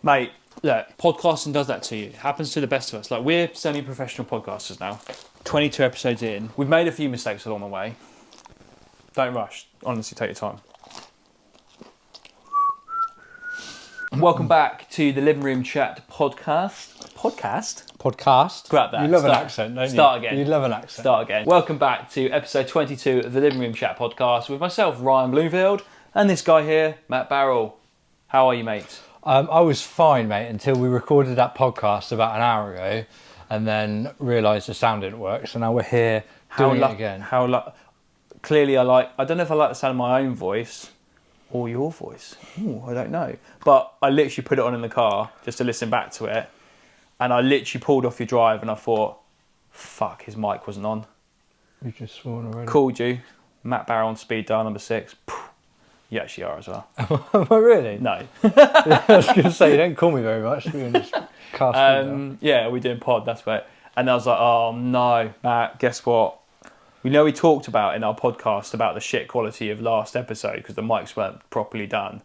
Mate, look, podcasting does that to you. It happens to the best of us. Like, we're semi-professional podcasters now. 22 episodes in. We've made a few mistakes along the way. Don't rush. Honestly, take your time. Welcome back to the Living Room Chat podcast. Podcast? Grab that. You love an accent, don't you? Start again. You love an accent. Start again. Welcome back to episode 22 of the Living Room Chat podcast with myself, Ryan Bloomfield, and this guy here, Matt Barrell. How are you, mate? I was fine, mate, until we recorded that podcast about an hour ago and then realised the sound didn't work. So now we're here doing it again. Clearly, I don't know if I like the sound of my own voice or your voice. Ooh, I don't know. But I literally put it on in the car just to listen back to it. And I literally pulled off your drive and I thought, fuck, his mic wasn't on. You just sworn already. Called you. Matt Barrell on speed dial number 6. You actually are as well. Am I really? No. I was going to say, you don't call me very much. We can just cast yeah, we're doing pod, that's right. And I was like, oh no, Matt, guess what? We know we talked about in our podcast about the shit quality of last episode because the mics weren't properly done.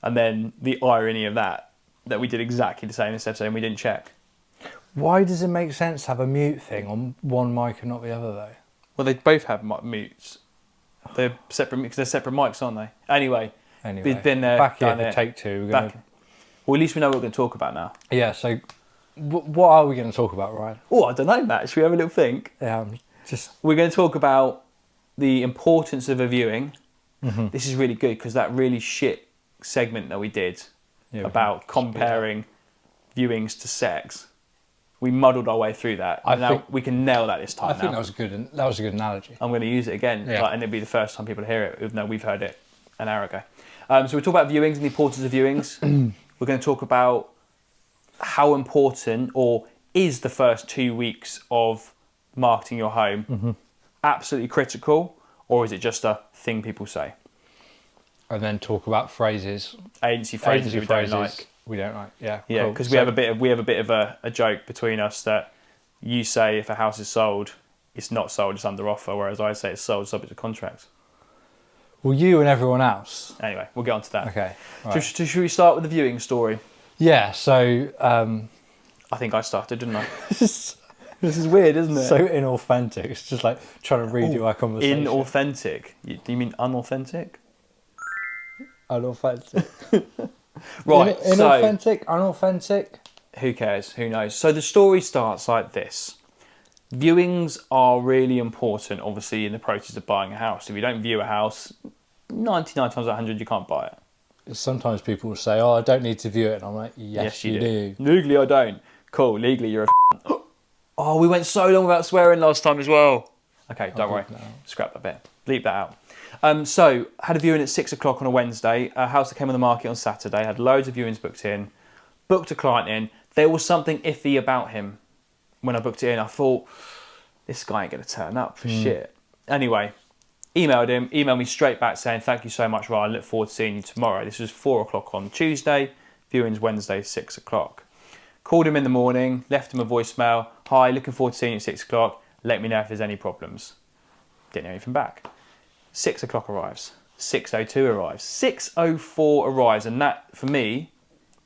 And then the irony of that we did exactly the same this episode and we didn't check. Why does it make sense to have a mute thing on one mic and not the other, though? Well, they both have mutes. They're separate because they're separate mics, aren't they? Anyway, we've been there. Back here for take two. Well, at least we know what we're going to talk about now. Yeah, so what are we going to talk about, Ryan? Oh, I don't know, Matt. Should we have a little think? Yeah, We're going to talk about the importance of a viewing. Mm-hmm. This is really good because that really shit segment that we did about comparing viewings to sex, we muddled our way through that. Now we can nail that this time. I think that was a good analogy. I'm going to use it again, and it'll be the first time people hear it, even though we've heard it an hour ago. So we talk about viewings and the importance of viewings. We're going to talk about how important or is the first 2 weeks of marketing your home absolutely critical, or is it just a thing people say? And then talk about phrases, agency phrases we don't like. We don't like, yeah. Yeah, because we have a bit of a joke between us that you say if a house is sold, it's not sold, it's under offer, whereas I say it's sold subject to contract. Well, you and everyone else. Anyway, we'll get on to that. Okay. Right. Should we start with the viewing story? Yeah, so... I think I started, didn't I? This is weird, isn't it? So inauthentic. It's just like trying to redo our conversation. Inauthentic? Do you mean unauthentic? Unauthentic. Right, inauthentic, unauthentic. Who cares? Who knows? So the story starts like this. Viewings are really important, obviously, in the process of buying a house. If you don't view a house, 99 times out of 100, you can't buy it. Sometimes people will say, oh, I don't need to view it. And I'm like, yes you do. Legally, I don't. Cool, legally, you're a Oh, we went so long without swearing last time as well. Okay, don't worry. Scrap that bit. Bleep that out. So, had a viewing at 6 o'clock on a Wednesday. A house that came on the market on Saturday. Had loads of viewings booked in. Booked a client in. There was something iffy about him when I booked it in. I thought, this guy ain't going to turn up for shit. Anyway, emailed him. Emailed me straight back saying, thank you so much, Ryan. Look forward to seeing you tomorrow. This was 4 o'clock on Tuesday. Viewings Wednesday, 6 o'clock. Called him in the morning. Left him a voicemail. Hi, looking forward to seeing you at 6 o'clock. Let me know if there's any problems. Didn't hear anything back. 6 o'clock arrives. 6:02 arrives. 6:04 arrives. And that, for me,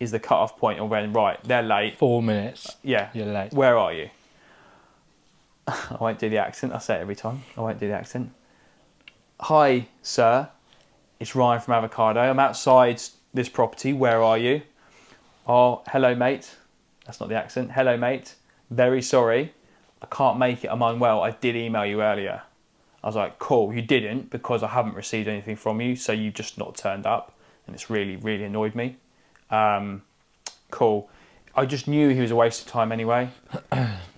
is the cut-off point of when, right, they're late. 4 minutes. Yeah. You're late. Where are you? I won't do the accent. I say it every time. I won't do the accent. Hi, sir. It's Ryan from Avocado. I'm outside this property. Where are you? Oh, hello, mate. That's not the accent. Hello, mate. Very sorry. I can't make it. I'm unwell. I did email you earlier. I was like, cool. You didn't because I haven't received anything from you. So you've just not turned up. And it's really, really annoyed me. Cool. I just knew he was a waste of time anyway.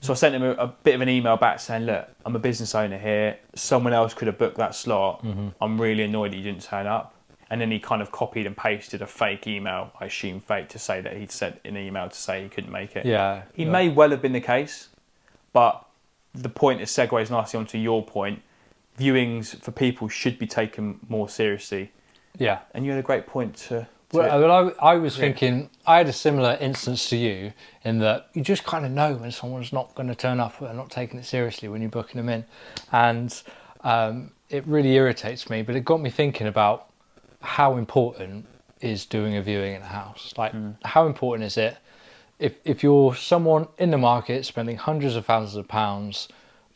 So I sent him a bit of an email back saying, look, I'm a business owner here. Someone else could have booked that slot. I'm really annoyed that you didn't turn up. And then he kind of copied and pasted a fake email, I assume fake, to say that he'd sent an email to say he couldn't make it. Yeah. He may well have been the case, but the point is segues nicely onto your point. Viewings for people should be taken more seriously. Yeah. And you had a great point to... Well, I was thinking, I had a similar instance to you in that you just kind of know when someone's not going to turn up or not taking it seriously when you're booking them in. And it really irritates me, but it got me thinking about how important is doing a viewing in a house? Like, how important is it? If you're someone in the market spending hundreds of thousands of pounds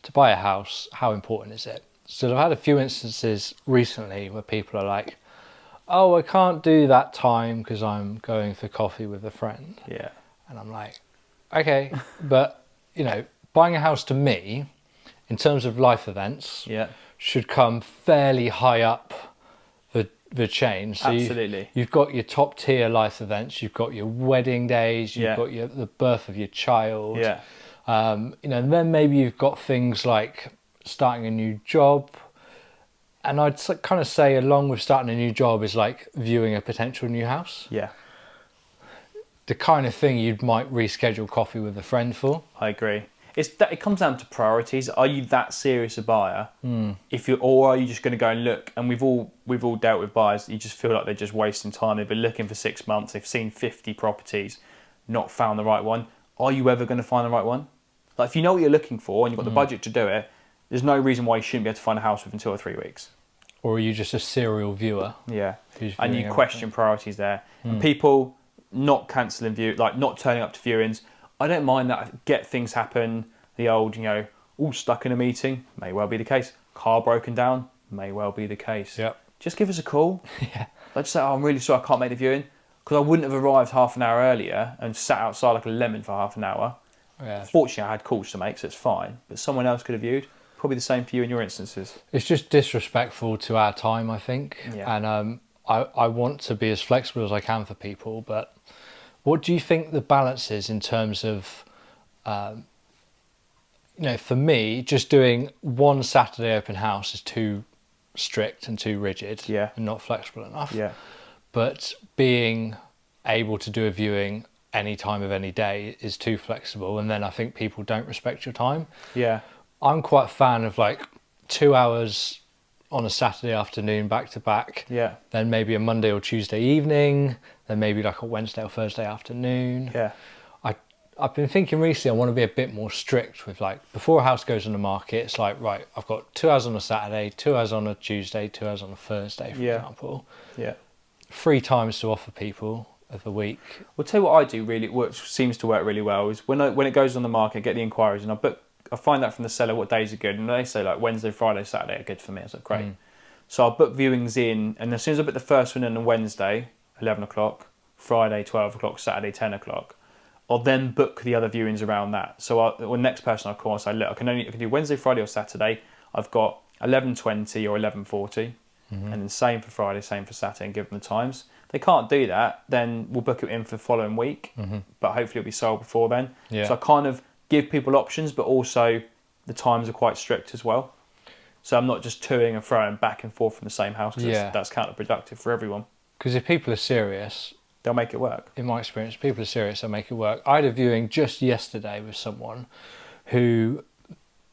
to buy a house, how important is it? So I've had a few instances recently where people are like, oh, I can't do that time because I'm going for coffee with a friend. Yeah. And I'm like, okay, but, you know, buying a house to me, in terms of life events, should come fairly high up the chain. So Absolutely. You've got your top tier life events, you've got your wedding days, you've got the birth of your child. Yeah. You know, and then maybe you've got things like starting a new job. And I'd kind of say along with starting a new job is like viewing a potential new house. Yeah. The kind of thing you might reschedule coffee with a friend for. I agree. It comes down to priorities. Are you that serious a buyer? Or are you just going to go and look? And we've all dealt with buyers. You just feel like they're just wasting time. They've been looking for 6 months. They've seen 50 properties, not found the right one. Are you ever going to find the right one? Like, if you know what you're looking for and you've got the budget to do it, there's no reason why you shouldn't be able to find a house within 2 or 3 weeks. Or are you just a serial viewer? Yeah. And you question priorities there. And people not cancelling not turning up to viewings. I don't mind that. Get things happen. The old, all stuck in a meeting, may well be the case. Car broken down, may well be the case. Yep. Just give us a call. Yeah. Let's say, I'm really sorry I can't make the viewing. Because I wouldn't have arrived half an hour earlier and sat outside like a lemon for half an hour. Yeah. Fortunately, I had calls to make, so it's fine. But someone else could have viewed. Probably the same for you in your instances. It's just disrespectful to our time, I think. Yeah. And I want to be as flexible as I can for people, but what do you think the balance is in terms of, for me, just doing one Saturday open house is too strict and too rigid and not flexible enough. Yeah. But being able to do a viewing any time of any day is too flexible, and then I think people don't respect your time. Yeah. I'm quite a fan of like 2 hours on a Saturday afternoon back to back. Yeah. Then maybe a Monday or Tuesday evening. Then maybe like a Wednesday or Thursday afternoon. Yeah. I've been thinking recently I want to be a bit more strict with, like, before a house goes on the market, it's like, right, I've got 2 hours on a Saturday, 2 hours on a Tuesday, 2 hours on a Thursday, for example. Yeah. 3 times to offer people of the week. Well, tell you what I do really, which seems to work really well, is when it goes on the market, get the inquiries, and I find out from the seller what days are good, and they say like Wednesday, Friday, Saturday are good for me. I was like, great. So I'll book viewings in, and as soon as I book the first one in on Wednesday, 11 o'clock, Friday, 12 o'clock, Saturday, 10 o'clock, I'll then book the other viewings around that. So the next person I call, I say, look, I can do Wednesday, Friday or Saturday. I've got 11:20 or 11:40, and then same for Friday, same for Saturday, and give them the times. If they can't do that, then we'll book it in for the following week, but hopefully it'll be sold before then. Yeah. So I kind of give people options, but also the times are quite strict as well. So I'm not just toing and throwing back and forth from the same house, because that's counterproductive for everyone. Because if people are serious, they'll make it work. In my experience, people are serious, they'll make it work. I had a viewing just yesterday with someone who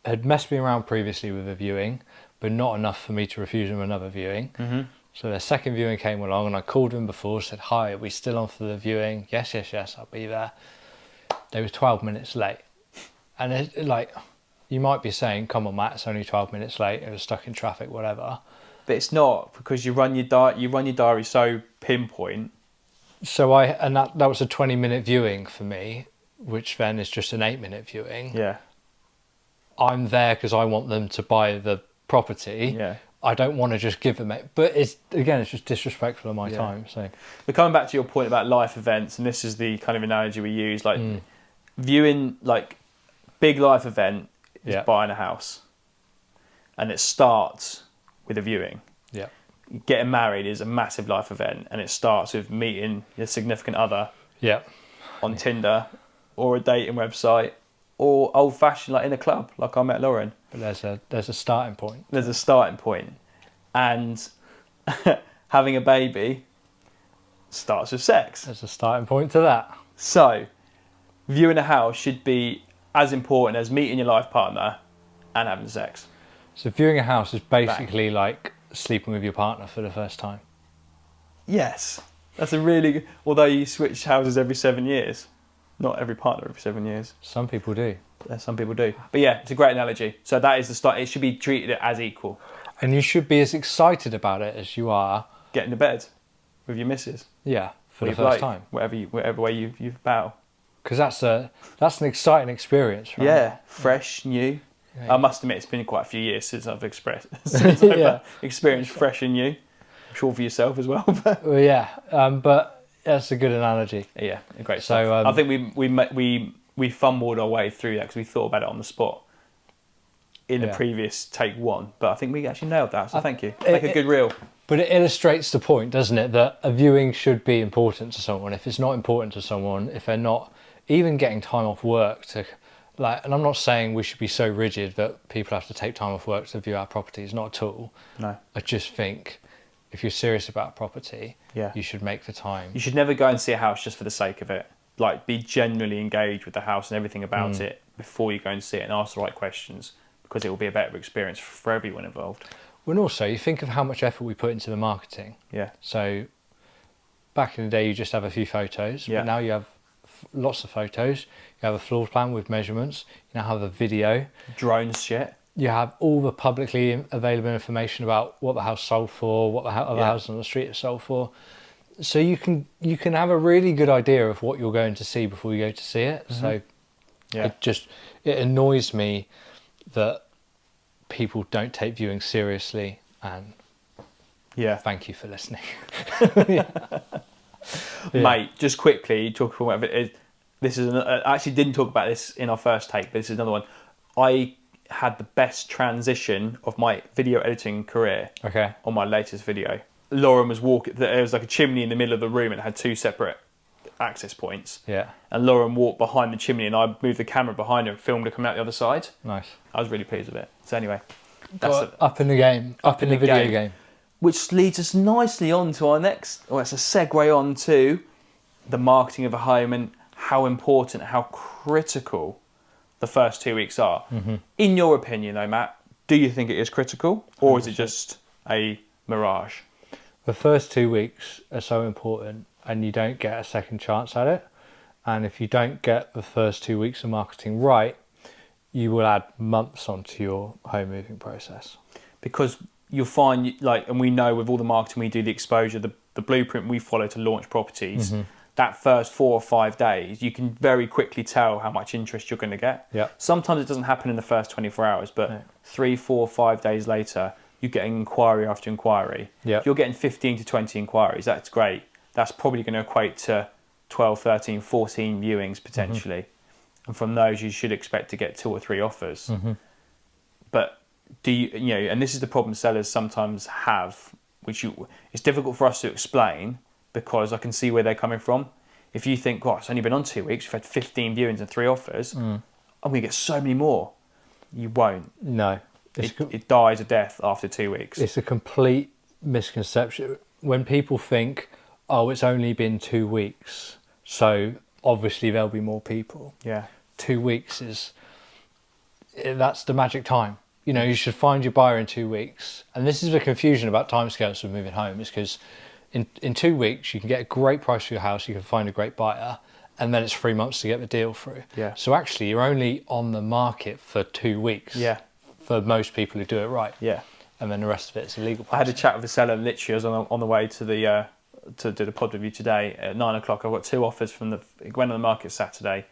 had messed me around previously with a viewing, but not enough for me to refuse them another viewing. So their second viewing came along, and I called them before, said, hi, are we still on for the viewing? Yes, I'll be there. They were 12 minutes late. And you might be saying, come on, Matt, it's only 12 minutes late, it was stuck in traffic, whatever. But it's not, because you run your diary so pinpoint. So that was a 20-minute viewing for me, which then is just an 8-minute viewing. Yeah. I'm there because I want them to buy the property. Yeah. I don't want to just give them it. But it's just disrespectful of my time. So, but coming back to your point about life events, and this is the kind of analogy we use, like viewing, like big life event is buying a house, and it starts with a viewing. Yeah. Getting married is a massive life event, and it starts with meeting your significant other on Tinder or a dating website, or old-fashioned, like in a club, like I met Lauren. But there's a starting point. There's a starting point. And having a baby starts with sex. There's a starting point to that. So viewing a house should be as important as meeting your life partner and having sex. So viewing a house is basically like sleeping with your partner for the first time. Yes. That's a really good... Although you switch houses every 7 years. Not every partner every 7 years. Some people do. Some people do. But yeah, it's a great analogy. So that is the start. It should be treated as equal. And you should be as excited about it as you are getting to bed with your missus. Yeah, for the with your first bloke, time. whatever way you've battled. Because that's an exciting experience, right? Yeah, fresh, new. Yeah. I must admit, it's been quite a few years since I've experienced fresh and new. I'm sure for yourself as well. But Well, yeah, but that's a good analogy. yeah, great So, stuff. I think we fumbled our way through that because we thought about it on the spot in the previous take one, but I think we actually nailed that. So thank you. Make a good reel. But it illustrates the point, doesn't it, that a viewing should be important to someone. If it's not important to someone, if they're not even getting time off work to, like, and I'm not saying we should be so rigid that people have to take time off work to view our properties, not at all. No. I just think if you're serious about property, Yeah. you should make the time. You should never go and see a house just for the sake of it. Like, be genuinely engaged with the house and everything about it before you go and see it, and ask the right questions, because it will be a better experience for everyone involved. Well, and also, you think of how much effort we put into the marketing. Yeah. So back in the day, you just have a few photos, Yeah. but now you have lots of photos. You have a floor plan with measurements. You now have a video. Drones shit. You have all the publicly available information about what the house sold for, what the other house on the street is sold for. So you can have a really good idea of what you're going to see before you go to see it. So it annoys me that people don't take viewing seriously, and thank you for listening. Mate, just quickly talk about it. This is I actually didn't talk about this in our first take, but this is another one. I had the best transition of my video editing career on my latest video. Lauren was walking, there was like a chimney in the middle of the room and it had two separate access points. Yeah. And Lauren walked behind the chimney and I moved the camera behind her and filmed her coming out the other side. Nice. I was really pleased with it. So anyway, that's up in the game, up in the video game. Which leads us nicely on to our next, it's a segue on to the marketing of a home and how important, how critical the first 2 weeks are. In your opinion though, Matt, do you think it is critical, or is it just a mirage? The first 2 weeks are so important, and you don't get a second chance at it. And if you don't get the first 2 weeks of marketing right, you will add months onto your home moving process. Because you'll find, like, and we know with all the marketing we do, the exposure, the blueprint we follow to launch properties, that first 4 or 5 days, you can very quickly tell how much interest you're going to get. Yeah. Sometimes it doesn't happen in the first 24 hours, but 3, 4, 5 days later, you're getting inquiry after inquiry. Yeah. You're getting 15 to 20 inquiries. That's great. That's probably going to equate to 12, 13, 14 viewings potentially. And from those, you should expect to get 2 or 3 offers. But do you know, and this is the problem sellers sometimes have, it's difficult for us to explain, because I can see where they're coming from. If you think, it's only been on 2 weeks, we've had 15 viewings and 3 offers, I'm going to get so many more. You won't. No. It dies a death after 2 weeks. It's a complete misconception. When people think, it's only been 2 weeks, so obviously there'll be more people. Yeah. 2 weeks that's the magic time. You know, you should find your buyer in 2 weeks. And this is the confusion about timescales with moving home, is because in 2 weeks you can get a great price for your house, you can find a great buyer, and then it's 3 months to get the deal through. Yeah. So actually you're only on the market for 2 weeks. Yeah. For most people who do it right. Yeah. And then the rest of it's illegal. I had a chat with the seller literally. I was on the way to the to do the pod review today at 9 o'clock. I've got 2 offers from it went on the market Saturday.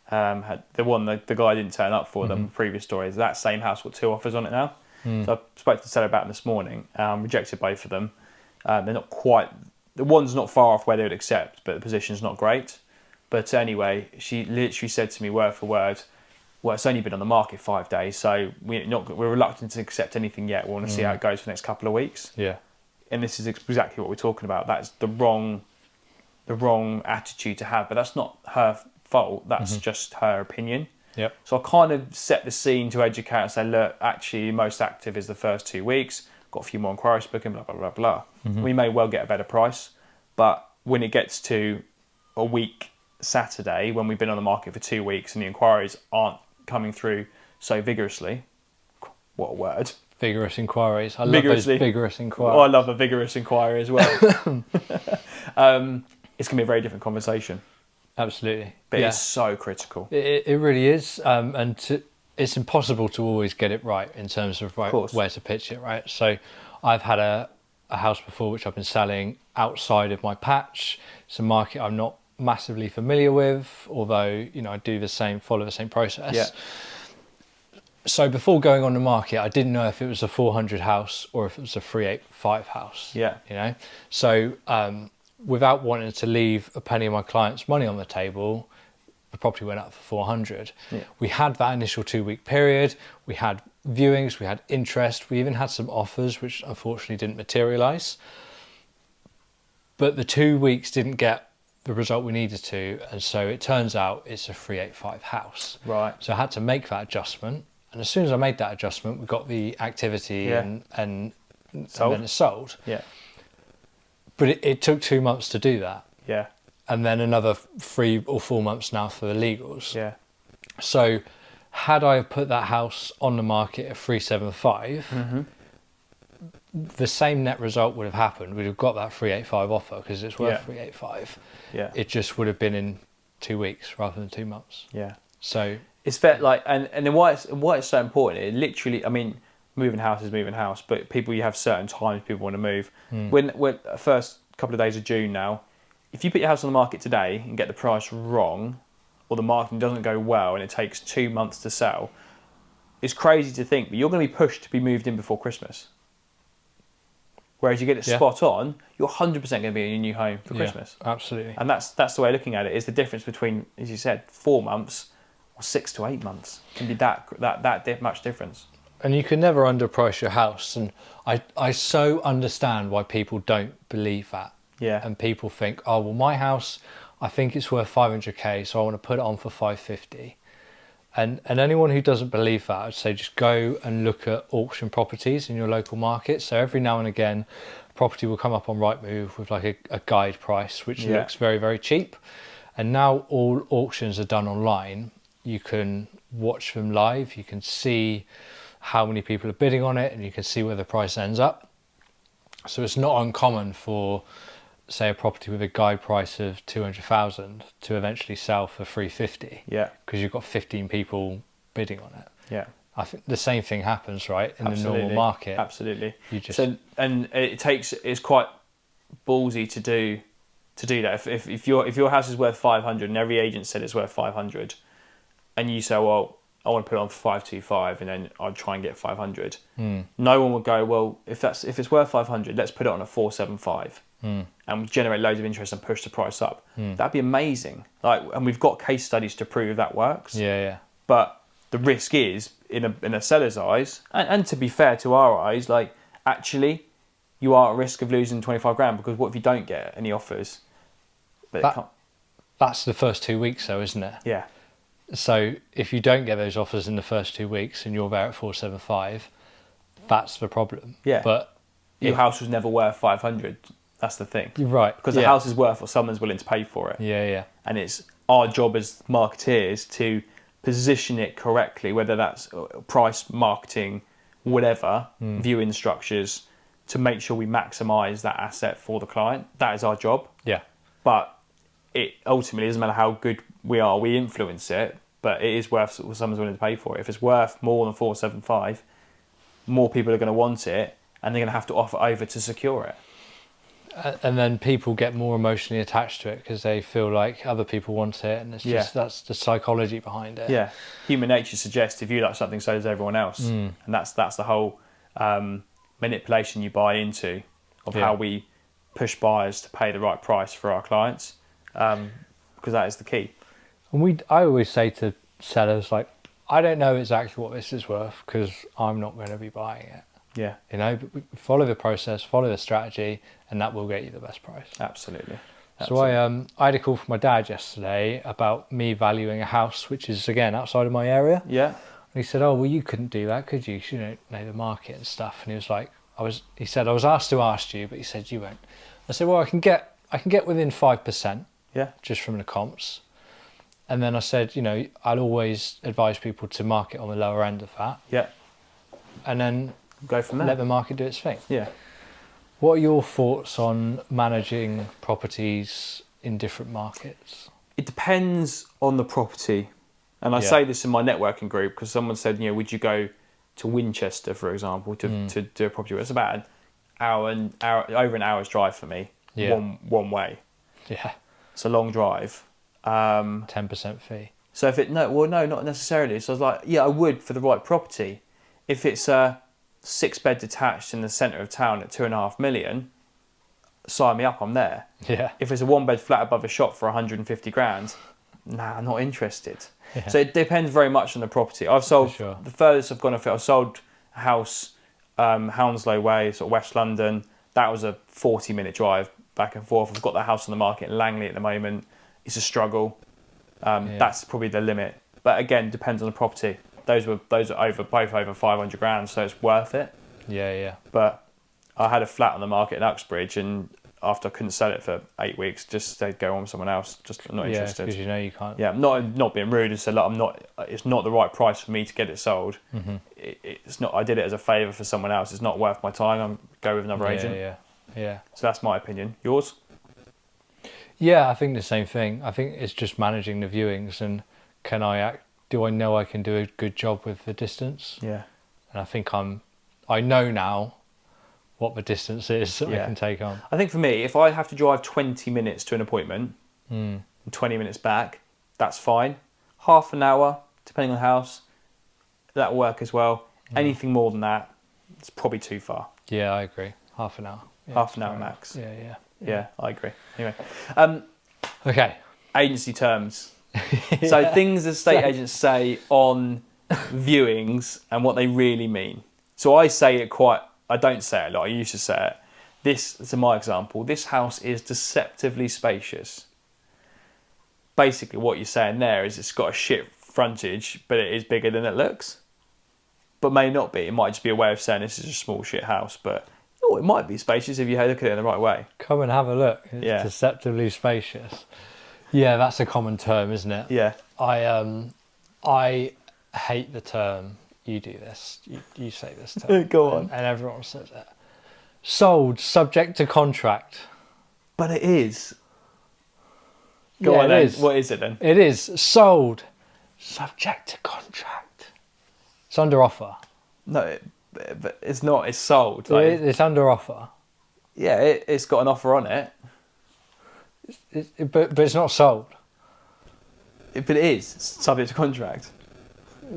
Had the guy didn't turn up for them. The previous story is that same house got 2 offers on it now. So I spoke to the seller about them this morning. Rejected both of them. They're not quite. The one's not far off where they would accept, but the position's not great. But anyway, she literally said to me word for word, well, it's only been on the market 5 days, so we're reluctant to accept anything yet. We want to see how it goes for the next couple of weeks. Yeah. And this is exactly what we're talking about. That's the wrong attitude to have. But that's not her fault. That's just her opinion. Yep. So I kind of set the scene to educate and say, look, actually, most active is the first 2 weeks. Got a few more inquiries booking, blah, blah, blah, blah. We may well get a better price. But when it gets to a week Saturday, when we've been on the market for 2 weeks and the inquiries aren't coming through so vigorously, what a word. Vigorous inquiries. I love those vigorous inquiries. Oh, I love a vigorous inquiry as well. It's going to be a very different conversation. Absolutely. But it's so critical. It really is. It's impossible to always get it right in terms of where to pitch it, right? So I've had a a house before which I've been selling outside of my patch. It's a market I'm not massively familiar with, although, you know, I do follow the same process. Yeah. So before going on the market, I didn't know if it was a 400 house or if it was a 385 house. Yeah. You know, so without wanting to leave a penny of my clients' money on the table, the property went up for 400. Yeah. We had that initial 2-week period. We had viewings, we had interest. We even had some offers, which unfortunately didn't materialise. But the 2 weeks didn't get the result we needed to. And so it turns out it's a 385 house. Right. So I had to make that adjustment. And as soon as I made that adjustment, we got the activity and then it sold. Yeah. But it took 2 months to do that. Yeah. And then another 3 or 4 months now for the legals. Yeah. So had I put that house on the market at 375, the same net result would have happened. We'd have got that 385 offer because it's worth 385. Yeah. It just would have been in 2 weeks rather than 2 months. Yeah. So it's fair, like, and then why it's so important. It literally, I mean, moving house is moving house, but you have certain times people want to move. When first couple of days of June now, if you put your house on the market today and get the price wrong, or the marketing doesn't go well and it takes 2 months to sell, it's crazy to think, but you're going to be pushed to be moved in before Christmas. Whereas you get it spot on, you're 100% going to be in your new home for Christmas. Absolutely. And that's the way of looking at it, is the difference between, as you said, 4 months or 6 to 8 months can be that much difference. And you can never underprice your house. And I so understand why people don't believe that. Yeah. And people think, oh, well, my house, I think it's worth 500k, so I want to put it on for 550. And anyone who doesn't believe that, I'd say just go and look at auction properties in your local market. So every now and again, a property will come up on Rightmove with like a guide price, which looks very, very cheap. And now all auctions are done online. You can watch them live. You can see how many people are bidding on it, and you can see where the price ends up. So it's not uncommon for, say, a property with a guide price of 200,000 to eventually sell for 350. Yeah. Because you've got 15 people bidding on it. Yeah. I think the same thing happens, right, in the normal market. Absolutely. You just and it's quite ballsy to do that. If your house is worth 500 and every agent said it's worth 500, and you say, well, I want to put it on for 525, and then I'd try and get 500. No one would go, well, if it's worth 500, let's put it on at 475. And generate loads of interest and push the price up. That'd be amazing. And we've got case studies to prove that works. Yeah. But the risk is, in a seller's eyes, and to be fair to our eyes, like, actually, you are at risk of losing 25 grand, because what if you don't get any offers? That's the first 2 weeks, though, isn't it? Yeah. So if you don't get those offers in the first 2 weeks and you're there at 475, that's the problem. Yeah. But your house was never worth 500. That's the thing. Right. Because the house is worth what someone's willing to pay for it. Yeah. And it's our job as marketeers to position it correctly, whether that's price, marketing, whatever, viewing structures, to make sure we maximise that asset for the client. That is our job. Yeah. But it ultimately doesn't matter how good we are, we influence it, but it is worth what someone's willing to pay for it. If it's worth more than 475, more people are going to want it, and they're going to have to offer over to secure it. And then people get more emotionally attached to it because they feel like other people want it, and it's just that's the psychology behind it. Yeah, human nature suggests if you like something, so does everyone else, and that's the whole manipulation you buy into of how we push buyers to pay the right price for our clients, because that is the key. And I always say to sellers, like, I don't know exactly what this is worth because I'm not going to be buying it. Yeah. You know, but we follow the process, follow the strategy, and that will get you the best price. Absolutely. So I had a call from my dad yesterday about me valuing a house, which is, again, outside of my area. Yeah. And he said, oh, well, you couldn't do that, could you? You don't know the market and stuff. And he was like, he said, I was asked to ask you, but he said, you won't. I said, well, I can get within 5%. Yeah. Just from the comps. And then I said, you know, I'll always advise people to market on the lower end of that. Yeah. And then go from there. Let the market do its thing. Yeah. What are your thoughts on managing properties in different markets? It depends on the property. And I say this in my networking group because someone said, you know, would you go to Winchester, for example, to do a property? It's about an over an hour's drive for me. Yeah. One way. Yeah. It's a long drive. 10% fee. So if no, not necessarily. So I was like, yeah, I would for the right property. If it's a 6-bed detached in the centre of town at 2.5 million, sign me up. I'm there. Yeah. If it's a 1-bed flat above a shop for 150 grand, nah, I'm not interested. Yeah. So it depends very much on the property. I've sold the furthest I've gone off it. I've sold a house, Hounslow Way, sort of West London. That was a 40-minute drive back and forth. I've got that house on the market in Langley at the moment. It's a struggle. That's probably the limit. But again, depends on the property. Those are both over 500 grand, so it's worth it. Yeah. But I had a flat on the market in Uxbridge, and after I couldn't sell it for 8 weeks, just said go on with someone else. Just I'm not interested. Because you can't. Yeah, not being rude and said, look, I'm not. It's not the right price for me to get it sold. Mm-hmm. It's not. I did it as a favour for someone else. It's not worth my time. I'm go with another agent. Yeah. So that's my opinion. Yours? Yeah, I think the same thing. I think it's just managing the viewings and do I know I can do a good job with the distance? Yeah. And I think I know now what the distance is that I can take on. I think for me, if I have to drive 20 minutes to an appointment and 20 minutes back, that's fine. Half an hour, depending on the house, that'll work as well. Anything more than that, it's probably too far. Yeah, I agree. Half an hour. Yeah, half an hour max. Yeah, I agree. Anyway, okay. Agency terms. So things estate agents say on viewings and what they really mean. So I say it I don't say it a lot. I used to say it. This is my example. This house is deceptively spacious. Basically, what you're saying there is it's got a shit frontage, but it is bigger than it looks. But may not be. It might just be a way of saying this is a small shit house, but it might be spacious if you look at it in the right way. Come and have a look. It's deceptively spacious. Yeah, that's a common term, isn't it? Yeah. I hate the term. You do this. You say this term. Go on. And everyone says it. Sold, subject to contract. But it is. Go on then. What is it then? It is sold, subject to contract. It's under offer. No, but it's not. It's sold. It's under offer. Yeah, it's got an offer on it. But it's not sold. But it is subject to contract.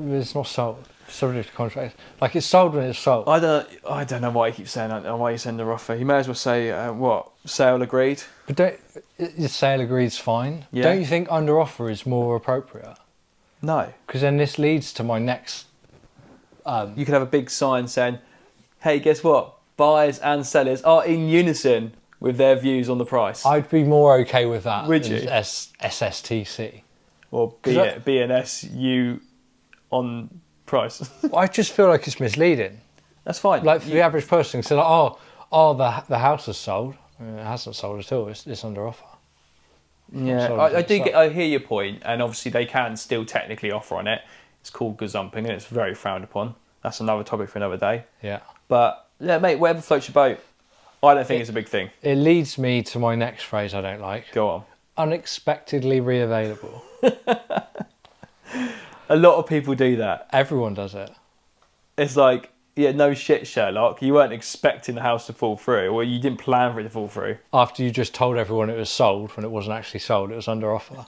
It's not sold. Subject to contract. Like it's sold when it's sold. I don't know why you keep saying that. Why you send the offer? You may as well say sale agreed. But your sale agreed's fine. Yeah. Don't you think under offer is more appropriate? No. Because then this leads to my next. You could have a big sign saying, "Hey, guess what? Buyers and sellers are in unison with their views on the price." I'd be more okay with that. Would you? SSTC. Or BNSU on price. I just feel like it's misleading. That's fine. Like for the average person, say like, the house is sold. It hasn't sold at all. It's under offer. Yeah, I hear your point, and obviously they can still technically offer on it. It's called gazumping, and it's very frowned upon. That's another topic for another day. Yeah. But yeah, mate, whatever floats your boat. I don't think it's a big thing. It leads me to my next phrase I don't like. Go on. Unexpectedly re-available. A lot of people do that. Everyone does it. It's like, yeah, no shit, Sherlock. You weren't expecting the house to fall through, or you didn't plan for it to fall through. After you just told everyone it was sold when it wasn't actually sold, it was under offer.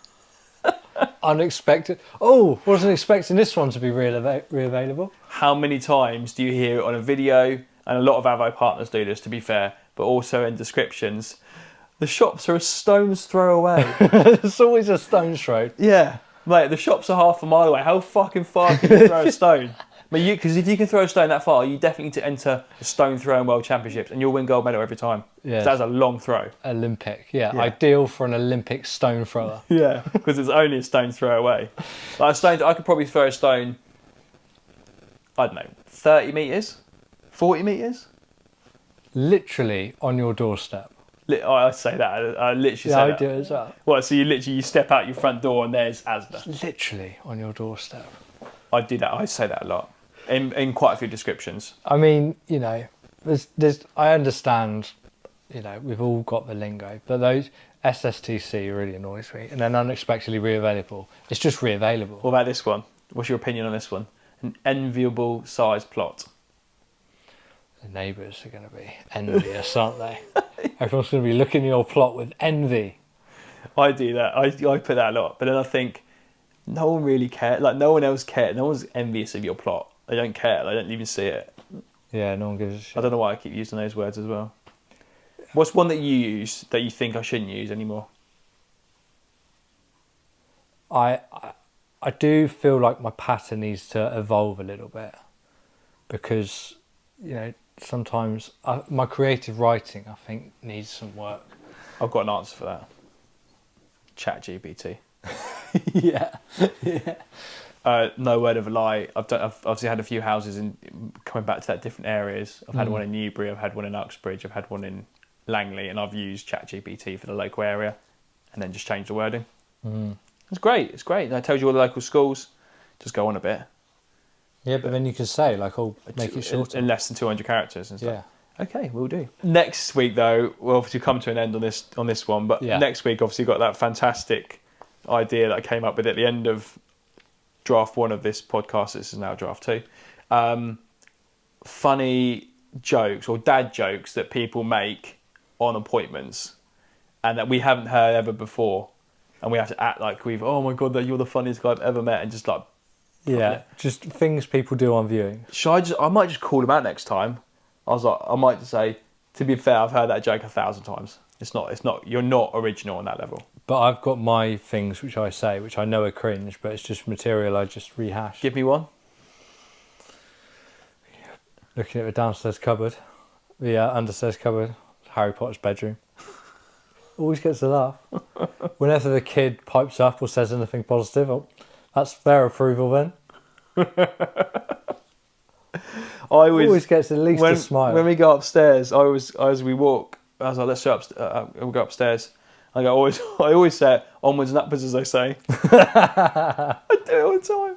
Unexpected. Oh, wasn't expecting this one to be re-available. How many times do you hear it on a video? And a lot of Avo partners do this, to be fair, but also in descriptions. The shops are a stone's throw away. It's always a stone's throw. Yeah. Mate, the shops are half a mile away. How fucking far can you throw a stone? Because if you can throw a stone that far, you definitely need to enter the stone throwing world championships, and you'll win gold medal every time. Yeah, that's a long throw. Olympic, yeah. Ideal for an Olympic stone thrower. Yeah, because it's only a stone's throw away. Like a stone, I could probably throw a stone. I don't know, 30 meters, 40 meters. Literally on your doorstep. I say that. I literally say that. I do as well. What? So you step out your front door and there's Asda. Literally on your doorstep. I do that. I say that a lot in quite a few descriptions. I mean, you know, there's. I understand. You know, we've all got the lingo, but those SSTC really annoys me. And then unexpectedly re-available. It's just re-available. What about this one? What's your opinion on this one? An enviable size plot. The neighbours are going to be envious, aren't they? Everyone's going to be looking at your plot with envy. I do that. I put that a lot. But then I think no one really cares. Like, no one else cares. No one's envious of your plot. They don't care. They don't even see it. Yeah, no one gives a shit. I don't know why I keep using those words as well. What's one that you use that you think I shouldn't use anymore? I do feel like my pattern needs to evolve a little bit, because, you know, sometimes my creative writing, I think, needs some work. I've got an answer for that. ChatGPT. Yeah. No word of a lie. I've obviously had a few houses in coming back to that different areas. I've had one in Newbury. I've had one in Uxbridge. I've had one in Langley, and I've used ChatGPT for the local area, and then just changed the wording. It's great. It's great. That tells you all the local schools. Just go on a bit. Yeah, but then you can say, like, oh, make it shorter. In less than 200 characters and stuff. Yeah. Okay, we'll do. Next week, though, we'll obviously come to an end on this one. But next week, obviously, got that fantastic idea that I came up with at the end of draft 1 of this podcast. This is now draft 2. Funny jokes or dad jokes that people make on appointments and that we haven't heard ever before. And we have to act like oh my God, that you're the funniest guy I've ever met, and just like... Yeah, just things people do on viewing. I might just call them out next time. I might just say, to be fair, I've heard that joke 1,000 times. It's not, you're not original on that level. But I've got my things which I say, which I know are cringe, but it's just material I just rehash. Give me one. Looking at the downstairs cupboard, the understairs cupboard, Harry Potter's bedroom. Always gets a laugh. Whenever the kid pipes up or says anything positive, that's their approval then. Always gets at least a smile. When we go upstairs, as we walk, I was like, let's we'll go upstairs. I always say it, onwards and upwards, as they say. I do it all the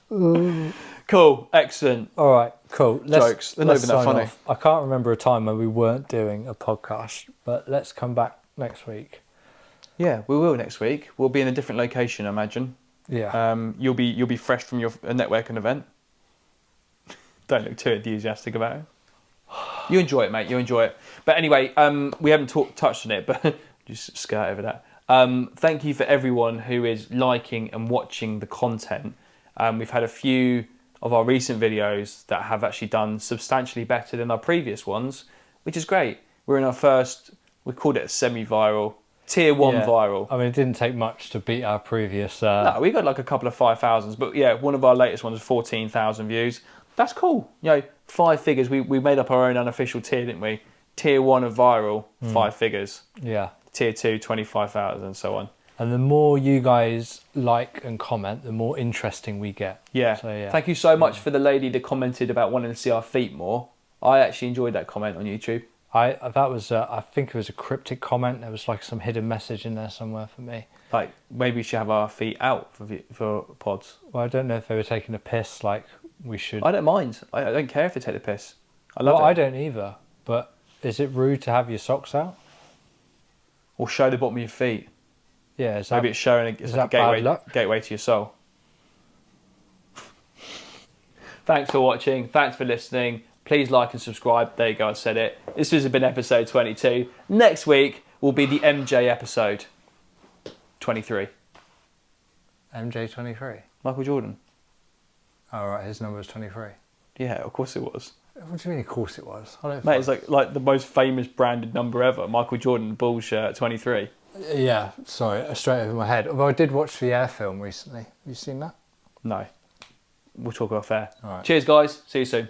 time. Cool, excellent. All right, cool. Jokes. They're not even that funny. I can't remember a time when we weren't doing a podcast, but let's come back next week. Yeah, we will next week. We'll be in a different location, I imagine. Yeah. You'll be fresh from your networking event. Don't look too enthusiastic about it. You enjoy it, mate. You enjoy it. But anyway, we haven't touched on it, but just skirt over that. Thank you for everyone who is liking and watching the content. We've had a few of our recent videos that have actually done substantially better than our previous ones, which is great. We're in our first, we called it a semi-viral, tier 1 viral. I mean, it didn't take much to beat our previous... No, we got like a couple of 5,000s, but yeah, one of our latest ones was 14,000 views. That's cool. 5 figures. We made up our own unofficial tier, didn't we? Tier 1 of viral, 5 figures. Yeah. Tier 2, 25,000 and so on. And the more you guys like and comment, the more interesting we get. Yeah. So, yeah. Thank you so much for the lady that commented about wanting to see our feet more. I actually enjoyed that comment on YouTube. I think it was a cryptic comment. There was like some hidden message in there somewhere for me. Like, maybe we should have our feet out for pods. Well, I don't know if they were taking a piss like we should. I don't mind. I don't care if they take the piss. I love it. I don't either. But is it rude to have your socks out? Or show the bottom of your feet. Yeah, maybe it's showing it's like a gateway to your soul. Thanks for watching. Thanks for listening. Please like and subscribe. There you go, I said it. This has been episode 22. Next week will be the MJ episode 23. MJ 23? Michael Jordan. Oh, right, his number was 23. Yeah, of course it was. What do you mean, of course it was? Mate, it's like the most famous branded number ever. Michael Jordan, Bulls shirt, 23. Yeah, sorry, straight over my head. Although I did watch the Air film recently. Have you seen that? No. We'll talk off air. All right. Cheers, guys. See you soon.